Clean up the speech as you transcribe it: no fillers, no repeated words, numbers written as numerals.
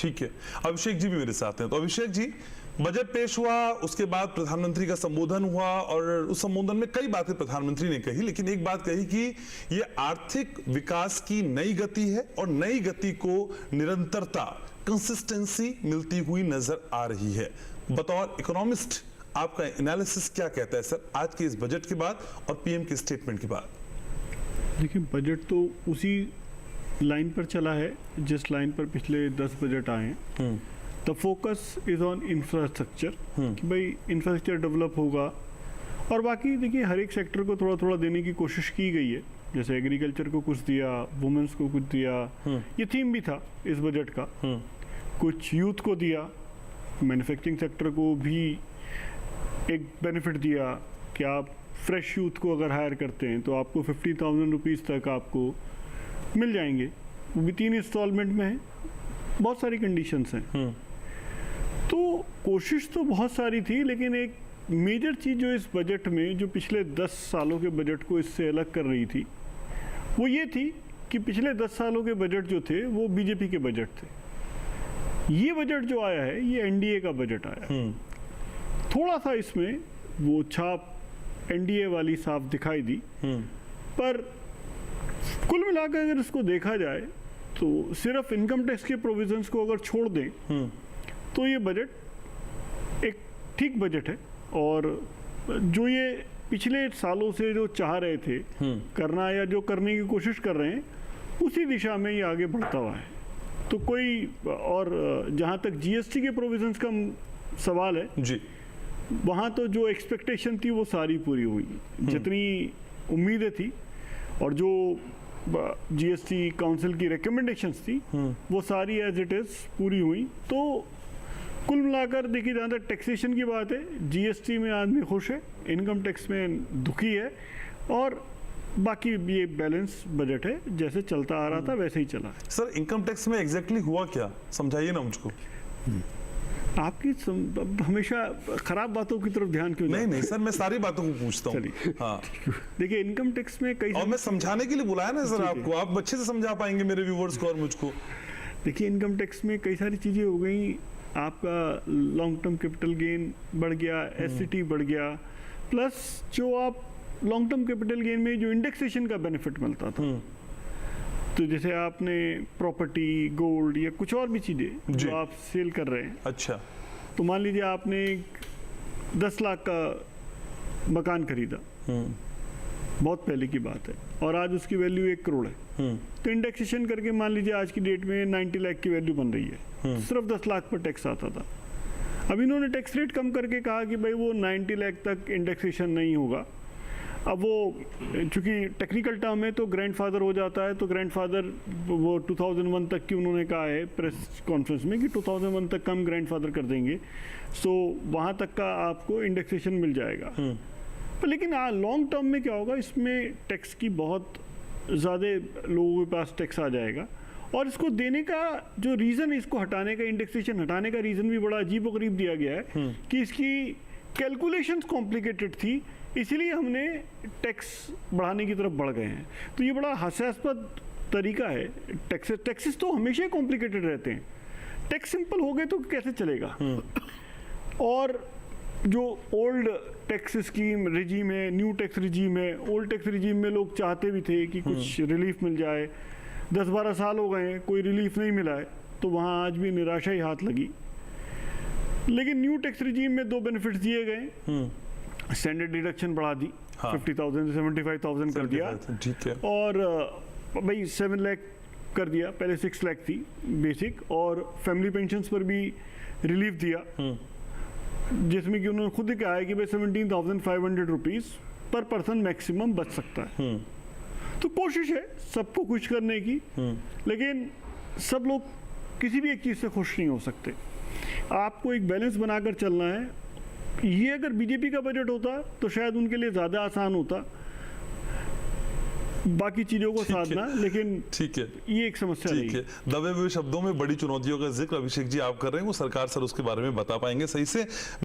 ठीक है, अभिषेक जी भी मेरे साथ हैं। तो अभिषेक जी, बजट पेश हुआ, उसके बाद प्रधानमंत्री का संबोधन हुआ और उस संबोधन में कई बातें प्रधानमंत्री ने कही, लेकिन एक बात कही कि ये आर्थिक विकास की नई गति है और नई गति को निरंतरता, कंसिस्टेंसी मिलती हुई नजर आ रही है। बतौर इकोनॉमिस्ट आपका एनालिसिस क्या कहता है सर आज के इस बजट के बाद और पीएम के स्टेटमेंट के बाद? देखिए, बजट तो उसी लाइन पर चला है जिस लाइन पर पिछले 10 बजट आए हैं। The focus is on infrastructure, कि भाई इंफ्रास्ट्रक्चर डेवलप होगा। और बाकी देखिए, हर एक सेक्टर को थोड़ा थोड़ा देने की कोशिश की गई है। जैसे एग्रीकल्चर को कुछ दिया, वुमेन्स को कुछ दिया, ये थीम भी था इस बजट का। कुछ यूथ को दिया, मैन्युफैक्चरिंग सेक्टर को भी एक बेनिफिट दिया कि आप फ्रेश यूथ को अगर हायर करते हैं तो आपको 50,000 रुपीज़ तक आपको मिल जाएंगे, वो भी 3 इंस्टॉलमेंट में है। बहुत सारी कंडीशंस हैं। तो कोशिश तो बहुत सारी थी, लेकिन एक मेजर चीज़ जो इस बजट में, जो पिछले 10 सालों के बजट को इससे अलग कर रही थी, वो ये थी कि पिछले 10 सालों के बजट जो थे वो बीजेपी के बजट थे। ये बजट जो आया है, ये एनडीए का बजट आया है। थोड़ा सा इसमें वो छाप एनडीए वाली साफ दिखाई दी, पर कुल मिलाकर अगर इसको देखा जाए तो सिर्फ इनकम टैक्स के प्रोविजंस को अगर छोड़ दें तो ये बजट एक ठीक बजट है। और जो ये पिछले सालों से जो चाह रहे थे करना या जो करने की कोशिश कर रहे हैं, उसी दिशा में ये आगे बढ़ता हुआ है। तो कोई, और जहाँ तक जीएसटी के प्रोविजंस का सवाल है जी, वहाँ तो जो एक्सपेक्टेशन थी वो सारी पूरी हुई, जितनी उम्मीदें थी और जो जीएसटी काउंसिल की रिकमेंडेशंस थी वो सारी एज इट इज पूरी हुई। तो कुल मिलाकर देखिए, जहाँ तक टैक्सेशन की बात है, जीएसटी में आदमी खुश है, इनकम टैक्स में दुखी है, और बाकी ये बैलेंस बजट है, जैसे चलता आ रहा था वैसे ही चला है। सर, इनकम टैक्स में एग्जैक्टली हुआ क्या, समझाइए ना मुझको। आपकी हमेशा खराब बातों की तरफ ध्यान क्यों? नहीं सर, मैं सारी बातों को पूछता हूँ। हाँ, देखिए, इनकम टैक्स में कई, और मैं समझाने के लिए बुलाया ना सर आपको, आप अच्छे से समझा पाएंगे मेरे व्यूवर्स को और मुझको। देखिए, इनकम टैक्स में कई सारी चीजें हो गई। आपका लॉन्ग टर्म कैपिटल गेन बढ़ गया, एससीटी बढ़ गया, प्लस जो आप लॉन्ग टर्म कैपिटल गेन में जो इंडेक्सेशन का बेनिफिट मिलता था, तो जैसे आपने प्रॉपर्टी, गोल्ड या कुछ और भी चीजें जो आप सेल कर रहे हैं, अच्छा, तो मान लीजिए आपने 10 लाख का मकान खरीदा, बहुत पहले की बात है, और आज उसकी वैल्यू 1 करोड़ है, तो इंडेक्सेशन करके मान लीजिए आज की डेट में 90 लाख की वैल्यू बन रही है। सिर्फ 10 लाख पर टैक्स आता था। अब इन्होंने टैक्स रेट कम करके कहा कि भाई वो 90 लाख तक इंडेक्सेशन नहीं होगा। अब वो चूंकि टेक्निकल टर्म है तो ग्रैंडफादर हो जाता है, तो ग्रैंडफादर वो 2001 तक की उन्होंने कहा है प्रेस कॉन्फ्रेंस में कि 2001 तक का हम ग्रैंडफादर कर देंगे, सो वहाँ तक का आपको इंडेक्सेशन मिल जाएगा। पर लेकिन लॉन्ग टर्म में क्या होगा, इसमें टैक्स की बहुत ज़्यादा लोगों के पास टैक्स आ जाएगा, और इसको देने का जो रीज़न, इसको हटाने का, इंडेक्सेशन हटाने का रीज़न भी बड़ा अजीबोगरीब दिया गया है कि इसकी कैलकुलेशंस कॉम्प्लिकेटेड थी, इसीलिए हमने टैक्स बढ़ाने की तरफ बढ़ गए हैं। तो ये बड़ा हास्यास्पद तरीका है। टैक्सेस तो हमेशा ही कॉम्प्लिकेटेड रहते हैं, टैक्स सिंपल हो गए तो कैसे चलेगा। और जो ओल्ड टैक्स स्कीम रिजीम है, न्यू टैक्स रिजीम है, ओल्ड टैक्स रिजीम में लोग चाहते भी थे कि कुछ रिलीफ मिल जाए, 10-12 साल हो गए हैं कोई रिलीफ नहीं मिला है, तो वहाँ आज भी निराशा ही हाथ लगी। लेकिन न्यू टैक्स रिजीम में 2 बेनिफिट्स दिए गए, स्टैंडर्ड डिडक्शन बढ़ा दी, 50,000 से 75,000 कर दिया, ठीक है, और भाई 7 लाख कर दिया, पहले 6 लाख थी बेसिक, और फैमिली पेंशन्स पर भी रिलीफ दिया, जिसमें कि उन्होंने खुद ही कहा है कि भाई 17,500 रुपीज़ पर पर्सन मैक्सिमम बच सकता है। तो कोशिश है सबको खुश करने की, लेकिन सब लोग किसी भी एक चीज़ से खुश नहीं हो सकते। आपको एक बैलेंस बनाकर चलना है। ये अगर बीजेपी का बजट होता तो शायद उनके लिए ज़्यादा आसान होता बाकी चीज़ों को साधना, लेकिन ठीक है, ये एक समस्या नहीं है। दबे हुए शब्दों में बड़ी चुनौतियों का जिक्र अभिषेक जी आप कर रहे हैं, वो सरकार सर उसके बारे में बता पाएंगे सही से।